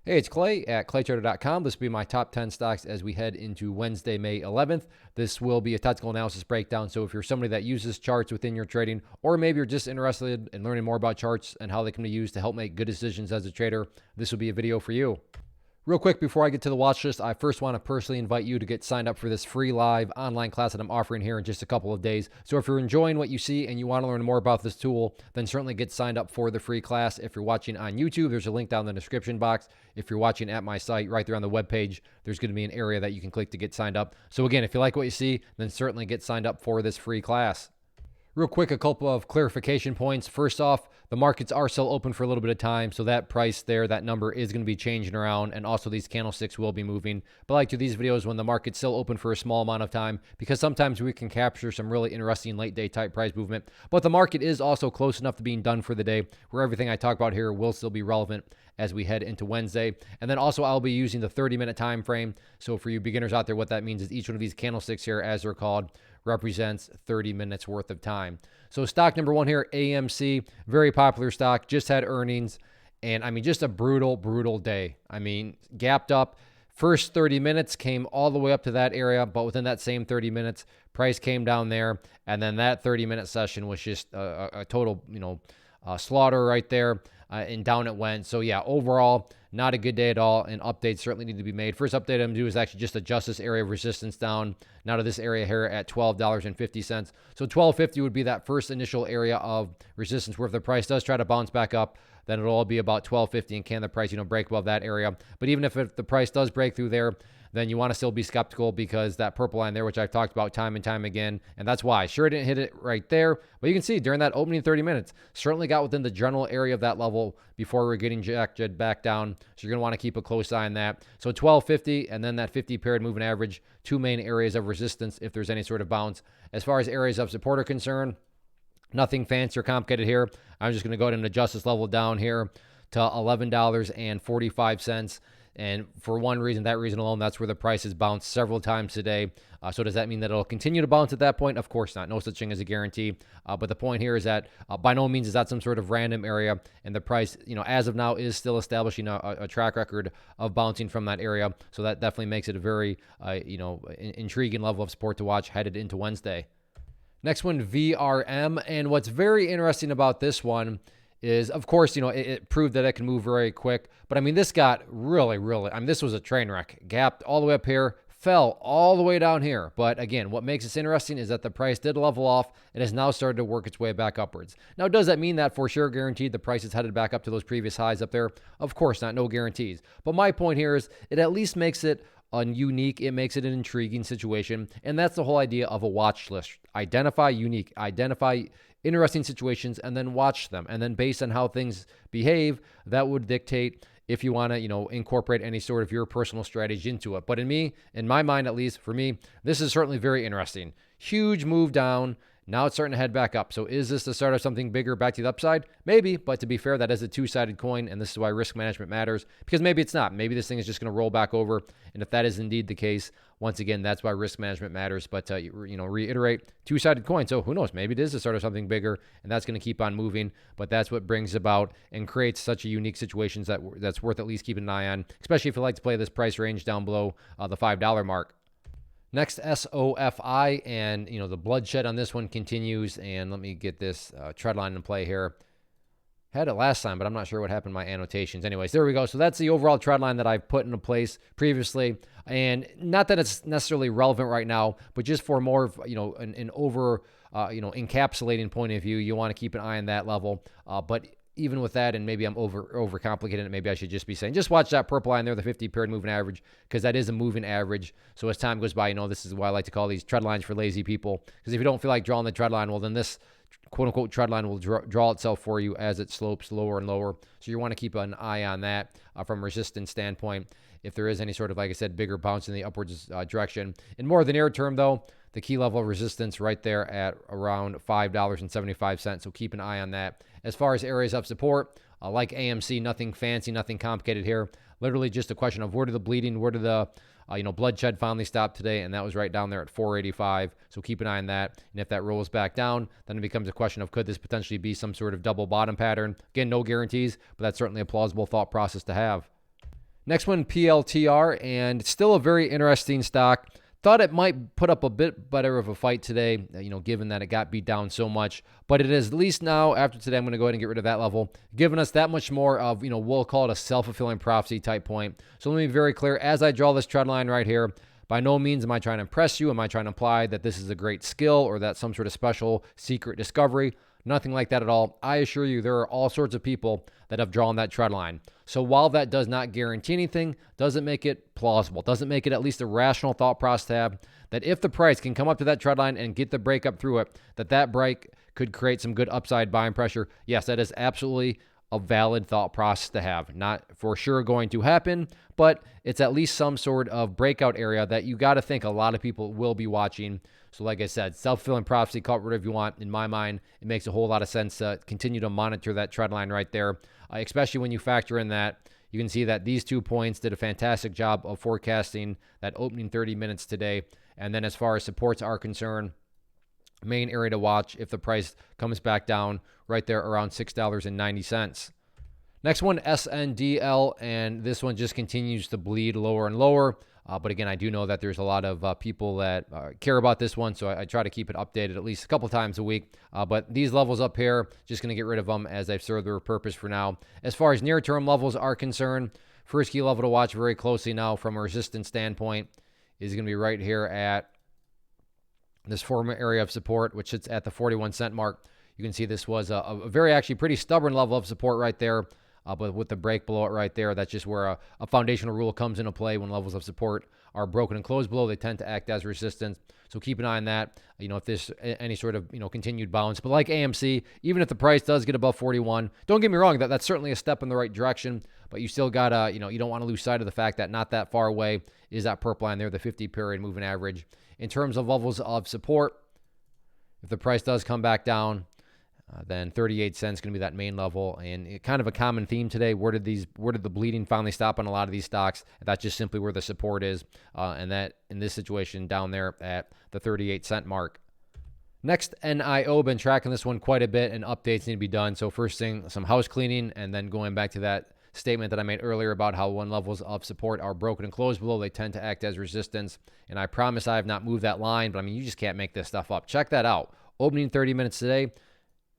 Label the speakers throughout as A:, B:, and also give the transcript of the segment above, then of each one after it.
A: Hey, it's Clay at claytrader.com. This will be my top 10 stocks as we head into Wednesday, May 11th. This will be a technical analysis breakdown. So if you're somebody that uses charts within your trading, or maybe you're just interested in learning more about charts and how they can be used to help make good decisions as a trader, this will be a video for you. Real quick, before I get to the watch list, I first want to personally invite you to get signed up for this free live online class that I'm offering here in just a couple of days. So if you're enjoying what you see and you want to learn more about this tool, then certainly get signed up for the free class. If you're watching on YouTube, there's a link down in the description box. If you're watching at my site, right there on the webpage, there's going to be an area that you can click to get signed up. So again, if you like what you see, then certainly get signed up for this free class. Real quick, a couple of clarification points. First off, the markets are still open for a little bit of time, so that price there, that number is going to be changing around, and also these candlesticks will be moving. But I like to do these videos when the market's still open for a small amount of time, because sometimes we can capture some really interesting late day type price movement. But the market is also close enough to being done for the day, where everything I talk about here will still be relevant as we head into Wednesday. And then also I'll be using the 30-minute time frame. So for you beginners out there, what that means is each one of these candlesticks here, as they're called, represents 30 minutes worth of time. So stock number one here, AMC, very popular stock, just had earnings. And I mean, just a brutal day. I mean, gapped up. First 30 minutes came all the way up to that area, but within that same 30 minutes, price came down there. And then that 30-minute session was just a total, slaughter right there, and down it went. So yeah, overall, not a good day at all, and updates certainly need to be made. First update I'm going to do is actually just adjust this area of resistance down now to this area here at $12.50. So $12.50 would be that first initial area of resistance, where if the price does try to bounce back up, then it'll all be about $12.50, and can the price, break above that area. But even if the price does break through there, then you want to still be skeptical, because that purple line there, which I've talked about time and time again, and that's why. Sure, it didn't hit it right there, but you can see during that opening 30 minutes, certainly got within the general area of that level before we're getting jacked back down. So you're going to want to keep a close eye on that. So $12.50 and then that 50-period moving average, two main areas of resistance if there's any sort of bounce. As far as areas of support are concerned, nothing fancy or complicated here. I'm just going to go ahead and adjust this level down here to $11.45. And for one reason, that reason alone, that's where the price has bounced several times today. So does that mean that it'll continue to bounce at that point? Of course not. No such thing as a guarantee. But the point here is that by no means is that some sort of random area. And the price, as of now, is still establishing a track record of bouncing from that area. So that definitely makes it a very, intriguing level of support to watch headed into Wednesday. Next one, VRM. And what's very interesting about this one is, of course, it proved that it can move very quick. But I mean, this got really, this was a train wreck. Gapped all the way up here, fell all the way down here. But again, what makes this interesting is that the price did level off and has now started to work its way back upwards. Now, does that mean that for sure guaranteed the price is headed back up to those previous highs up there? Of course not, no guarantees. But my point here is it at least makes it unique. It makes it an intriguing situation. And that's the whole idea of a watch list. Identify interesting situations and then watch them. And then based on how things behave, that would dictate if you want to, incorporate any sort of your personal strategy into it. But in my mind, at least for me, this is certainly very interesting. Huge move down. Now it's starting to head back up. So is this the start of something bigger back to the upside? Maybe, but to be fair, that is a two-sided coin, and this is why risk management matters, because maybe it's not. Maybe this thing is just going to roll back over, and if that is indeed the case, once again, that's why risk management matters. But, reiterate, two-sided coin. So who knows? Maybe it is the start of something bigger, and that's going to keep on moving, but that's what brings about and creates such a unique situations that's worth at least keeping an eye on, especially if you like to play this price range down below the $5 mark. Next, SOFI, and the bloodshed on this one continues. And let me get this trend line in play here. Had it last time, but I'm not sure what happened to my annotations. Anyways, there we go. So that's the overall trend line that I've put into place previously. And not that it's necessarily relevant right now, but just for more of, an over, encapsulating point of view, you want to keep an eye on that level. But even with that, and maybe I'm overcomplicating it, maybe I should just be saying, just watch that purple line there, the 50-period moving average, because that is a moving average. So as time goes by, this is why I like to call these trend lines for lazy people, because if you don't feel like drawing the trend line, well, then this quote-unquote trend line will draw itself for you as it slopes lower and lower. So you want to keep an eye on that from a resistance standpoint. If there is any sort of, like I said, bigger bounce in the upwards direction. In more of the near term, though, the key level of resistance right there at around $5.75. So keep an eye on that. As far as areas of support, like AMC, nothing fancy, nothing complicated here. Literally just a question of where did the bleeding, where did the bloodshed finally stop today, and that was right down there at 485. So keep an eye on that. And if that rolls back down, then it becomes a question of could this potentially be some sort of double bottom pattern? Again, no guarantees, but that's certainly a plausible thought process to have. Next one, PLTR, and it's still a very interesting stock. Thought it might put up a bit better of a fight today, given that it got beat down so much. But it is, at least now, after today, I'm going to go ahead and get rid of that level, giving us that much more of, we'll call it a self-fulfilling prophecy type point. So let me be very clear. As I draw this trend line right here, by no means am I trying to impress you. Am I trying to imply that this is a great skill or that some sort of special secret discovery? Nothing like that at all. I assure you, there are all sorts of people that have drawn that trend line. So while that does not guarantee anything, doesn't make it plausible, doesn't make it at least a rational thought process to have that if the price can come up to that trend line and get the break up through it, that break could create some good upside buying pressure. Yes, that is absolutely a valid thought process to have. Not for sure going to happen, but it's at least some sort of breakout area that you got to think a lot of people will be watching. So like I said, self-fulfilling prophecy, call it whatever you want. In my mind, it makes a whole lot of sense to continue to monitor that trend line right there, especially when you factor in that you can see that these 2 points did a fantastic job of forecasting that opening 30 minutes today. And then as far as supports are concerned, main area to watch if the price comes back down right there around $6.90. Next one, SNDL, and this one just continues to bleed lower and lower. But again, I do know that there's a lot of people that care about this one, so I try to keep it updated at least a couple times a week. But these levels up here, just going to get rid of them as they've served their purpose for now. As far as near-term levels are concerned, first key level to watch very closely now from a resistance standpoint is going to be right here at this former area of support, which sits at the 41-cent mark. You can see this was a very actually pretty stubborn level of support right there. But with the break below it right there, that's just where a foundational rule comes into play. When levels of support are broken and closed below, they tend to act as resistance. So keep an eye on that, if there's any sort of, continued bounce. But like AMC, even if the price does get above 41, don't get me wrong, that's certainly a step in the right direction. But you still got to, you don't want to lose sight of the fact that not that far away is that purple line there, the 50-period moving average. In terms of levels of support, if the price does come back down, then 38 cents going to be that main level. And kind of a common theme today. Where did the bleeding finally stop on a lot of these stocks? That's just simply where the support is. And that in this situation down there at the 38-cent mark. Next, NIO, been tracking this one quite a bit and updates need to be done. So first thing, some house cleaning, and then going back to that statement that I made earlier about how when levels of support are broken and closed below, they tend to act as resistance. And I promise I have not moved that line, but you just can't make this stuff up. Check that out. Opening 30 minutes today.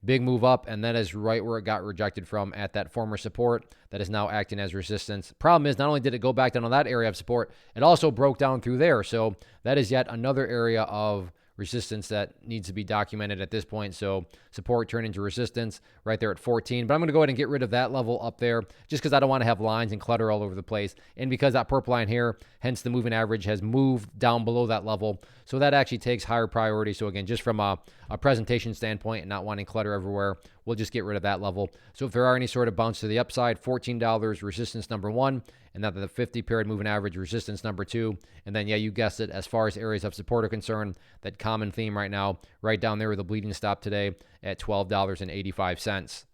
A: Big move up, and that is right where it got rejected from at that former support that is now acting as resistance. Problem is, not only did it go back down on that area of support, it also broke down through there. So that is yet another area of resistance that needs to be documented at this point. So support turned into resistance right there at 14. But I'm going to go ahead and get rid of that level up there just because I don't want to have lines and clutter all over the place. And because that purple line here, hence the moving average, has moved down below that level. So that actually takes higher priority. So again, just from a presentation standpoint and not wanting clutter everywhere, we'll just get rid of that level. So if there are any sort of bounce to the upside, $14 resistance number one, and then the 50-period moving average resistance number two. And then, yeah, you guessed it, as far as areas of support are concerned, that common theme right now, right down there with the bleeding stop today at $12.85.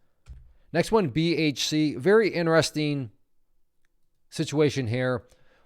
A: Next one, BHC. Very interesting situation here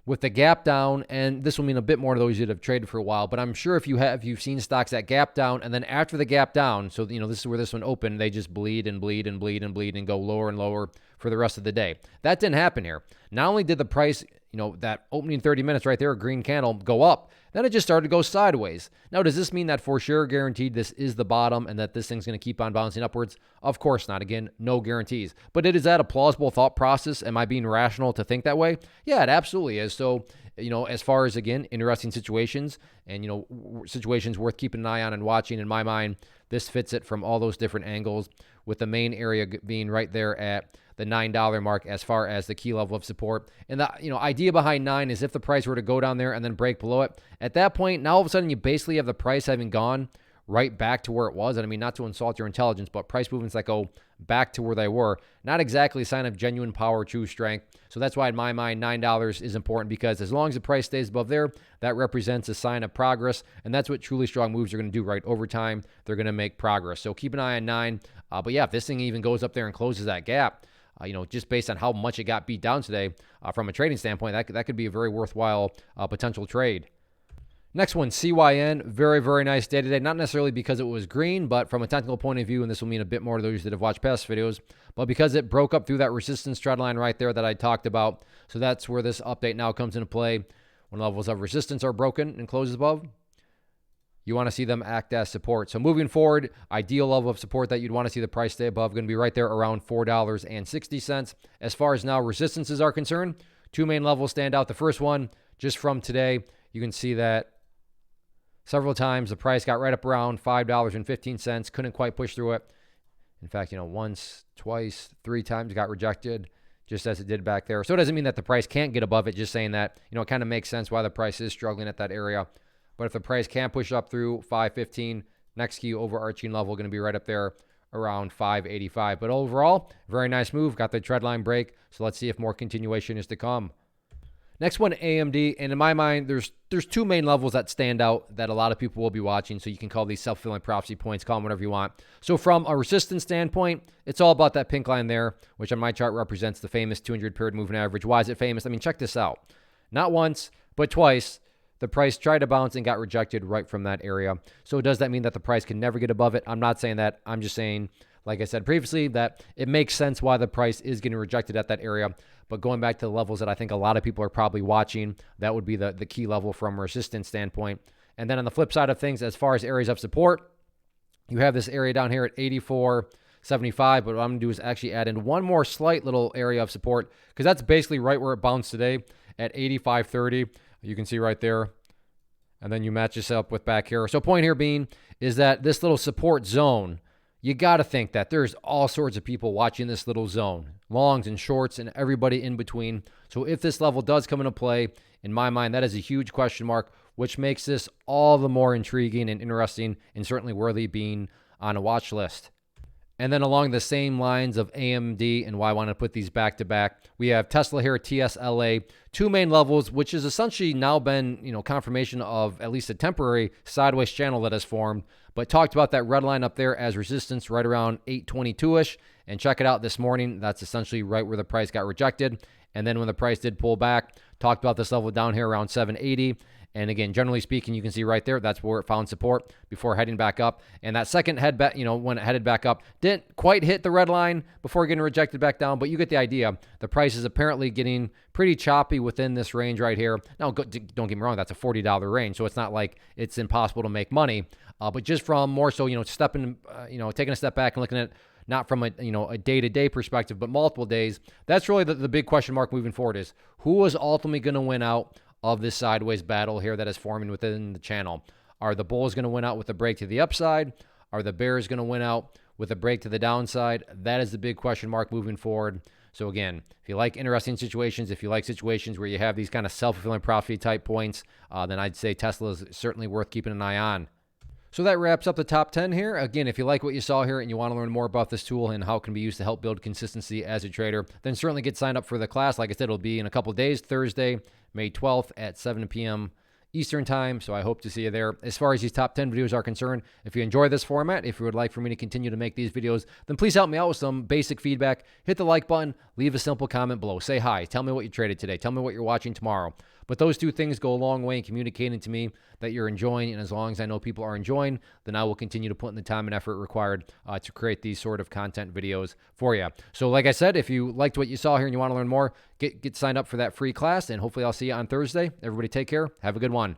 A: with the gap down, and this will mean a bit more to those that have traded for a while, but I'm sure if you've seen stocks that gap down, and then after the gap down, so this is where this one opened, they just bleed and bleed and bleed and bleed and go lower and lower for the rest of the day. That didn't happen here. Not only did the price, that opening 30 minutes right there, a green candle, go up, then it just started to go sideways. Now, does this mean that for sure guaranteed this is the bottom and that this thing's going to keep on bouncing upwards? Of course not. Again, no guarantees. But is that a plausible thought process? Am I being rational to think that way? Yeah, it absolutely is. So, as far as, again, interesting situations and, situations worth keeping an eye on and watching, in my mind, this fits it from all those different angles, with the main area being right there at the $9 mark as far as the key level of support. And the idea behind 9 is if the price were to go down there and then break below it, at that point, now all of a sudden you basically have the price having gone right back to where it was. And not to insult your intelligence, but price movements that go back to where they were, not exactly a sign of genuine power, true strength. So that's why in my mind, $9 is important, because as long as the price stays above there, that represents a sign of progress. And that's what truly strong moves are going to do, right? Over time, they're going to make progress. So keep an eye on 9. But yeah, if this thing even goes up there and closes that gap, just based on how much it got beat down today, from a trading standpoint, that could be a very worthwhile potential trade. Next one, CYN. Very, very nice day today. Not necessarily because it was green, but from a technical point of view, and this will mean a bit more to those that have watched past videos, but because it broke up through that resistance trend line right there that I talked about. So that's where this update now comes into play. When levels of resistance are broken and closes above, you want to see them act as support. So moving forward, ideal level of support that you'd want to see the price stay above, going to be right there around $4.60. As far as now resistances are concerned, two main levels stand out. The first one, just from today, you can see that several times the price got right up around $5.15, couldn't quite push through it. In fact, once, twice, three times got rejected, just as it did back there. So it doesn't mean that the price can't get above it, just saying that, it kind of makes sense why the price is struggling at that area. But if the price can push up through 515, next key overarching level going to be right up there around 585. But overall, very nice move. Got the trend line break. So let's see if more continuation is to come. Next one, AMD. And in my mind, there's two main levels that stand out that a lot of people will be watching. So you can call these self-fulfilling prophecy points, call them whatever you want. So from a resistance standpoint, it's all about that pink line there, which on my chart represents the famous 200 period moving average. Why is it famous? I mean, check this out. Not once, but twice, the price tried to bounce and got rejected right from that area. So does that mean that the price can never get above it? I'm not saying that. I'm just saying, like I said previously, that it makes sense why the price is getting rejected at that area. But going back to the levels that I think a lot of people are probably watching, that would be the key level from a resistance standpoint. And then on the flip side of things, as far as areas of support, you have this area down here at 84.75. But what I'm going to do is actually add in one more slight little area of support, because that's basically right where it bounced today at 85.30. You can see right there. And then you match this up with back here. So point here being is that this little support zone, you got to think that there's all sorts of people watching this little zone, longs and shorts and everybody in between. So if this level does come into play, in my mind, that is a huge question mark, which makes this all the more intriguing and interesting and certainly worthy being on a watch list. And then along the same lines of AMD and why I want to put these back to back, we have Tesla here, TSLA, two main levels, which has essentially now been, confirmation of at least a temporary sideways channel that has formed, but talked about that red line up there as resistance right around 822-ish. And check it out this morning. That's essentially right where the price got rejected. And then when the price did pull back, talked about this level down here around 780. And again, generally speaking, you can see right there, that's where it found support before heading back up. And that second head back, when it headed back up, didn't quite hit the red line before getting rejected back down, but you get the idea. The price is apparently getting pretty choppy within this range right here. Now, don't get me wrong, that's a $40 range, so it's not like it's impossible to make money. But just from more so, taking a step back and looking at not from a day-to-day perspective, but multiple days, that's really the big question mark moving forward is who is ultimately going to win out of this sideways battle here that is forming within the channel. Are the bulls going to win out with a break to the upside? Are the bears going to win out with a break to the downside? That is the big question mark moving forward. So again, if you like interesting situations, if you like situations where you have these kind of self-fulfilling prophecy type points, then I'd say Tesla is certainly worth keeping an eye on. So that wraps up the top 10 here. Again, if you like what you saw here and you want to learn more about this tool and how it can be used to help build consistency as a trader, then certainly get signed up for the class. Like I said, it'll be in a couple of days, Thursday, May 12th at 7 p.m. Eastern time. So I hope to see you there. As far as these top 10 videos are concerned, if you enjoy this format, if you would like for me to continue to make these videos, then please help me out with some basic feedback. Hit the like button, leave a simple comment below. Say hi, tell me what you traded today, tell me what you're watching tomorrow. But those two things go a long way in communicating to me that you're enjoying. And as long as I know people are enjoying, then I will continue to put in the time and effort required to create these sort of content videos for you. So like I said, if you liked what you saw here and you want to learn more, get signed up for that free class. And hopefully I'll see you on Thursday. Everybody take care. Have a good one.